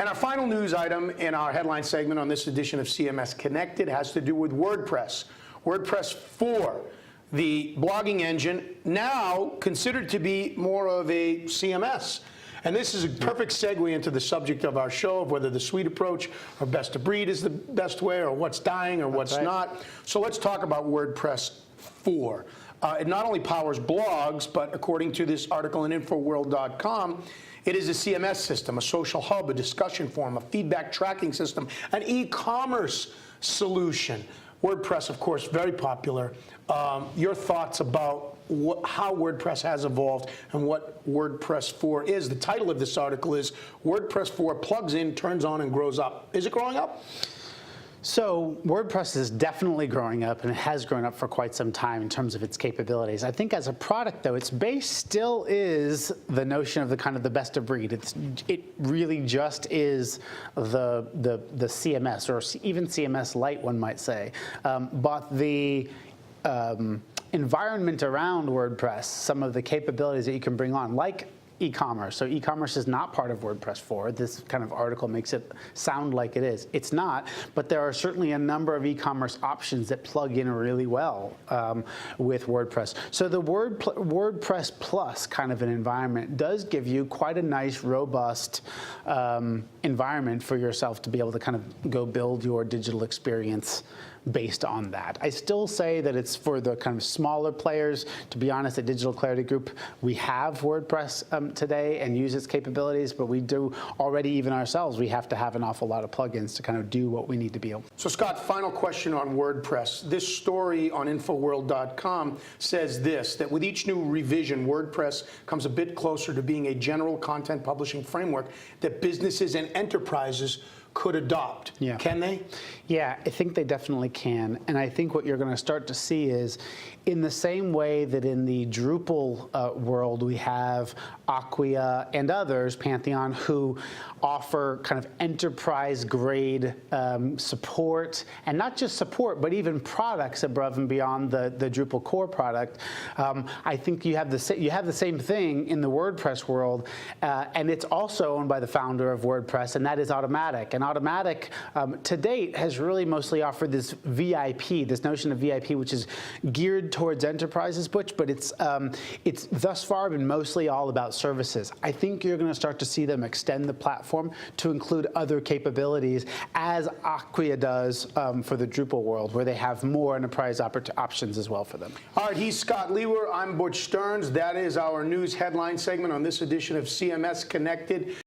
And our final news item in our headline segment on this edition of CMS Connected has to do with WordPress. WordPress 4, the blogging engine, now considered to be more of a CMS. And this is a perfect segue into the subject of our show of whether the suite approach or best of breed is the best way, or what's dying or what's not. So let's talk about WordPress 4. It not only powers blogs, but according to this article in Infoworld.com, it is a CMS system, a social hub, a discussion forum, a feedback tracking system, an e-commerce solution. WordPress, of course, very popular. Your thoughts about how WordPress has evolved and what WordPress 4 is. The title of this article is WordPress 4 Plugs In, Turns On, and Grows Up. Is it growing up? So WordPress is definitely growing up, and it has grown up for quite some time in terms of its capabilities. I think as a product, though, its base still is the notion of the kind of the best of breed. It really just is the CMS, or even CMS Lite, one might say. But the environment around WordPress, some of the capabilities that you can bring on, like e-commerce. So e-commerce is not part of WordPress 4. This kind of article makes it sound like it is. It's not, but there are certainly a number of e-commerce options that plug in really well with WordPress. So the WordPress Plus kind of an environment does give you quite a nice, robust environment for yourself to be able to kind of go build your digital experience based on that. I still say that it's for the kind of smaller players. To be honest, at Digital Clarity Group, we have WordPress today and use its capabilities, but we do already, even ourselves, we have to have an awful lot of plugins to kind of do what we need to be able. So Scott, final question on WordPress. This story on Infoworld.com says this, that with each new revision, WordPress comes a bit closer to being a general content publishing framework that businesses and enterprises could adopt. Yeah. Can they? Yeah, I think they definitely can. And I think what you're going to start to see is, in the same way that in the Drupal world we have Acquia and others, Pantheon, who offer kind of enterprise-grade support, and not just support, but even products above and beyond the Drupal core product. I think you have the same thing in the WordPress world, and it's also owned by the founder of WordPress, and that is Automatic. And Automatic, to date, has really mostly offered this VIP, this notion of VIP, which is geared towards enterprises, Butch, but it's thus far been mostly all about services. I think you're going to start to see them extend the platform to include other capabilities, as Acquia does for the Drupal world, where they have more enterprise options as well for them. All right, he's Scott Lewer. I'm Butch Stearns. That is our news headline segment on this edition of CMS Connected.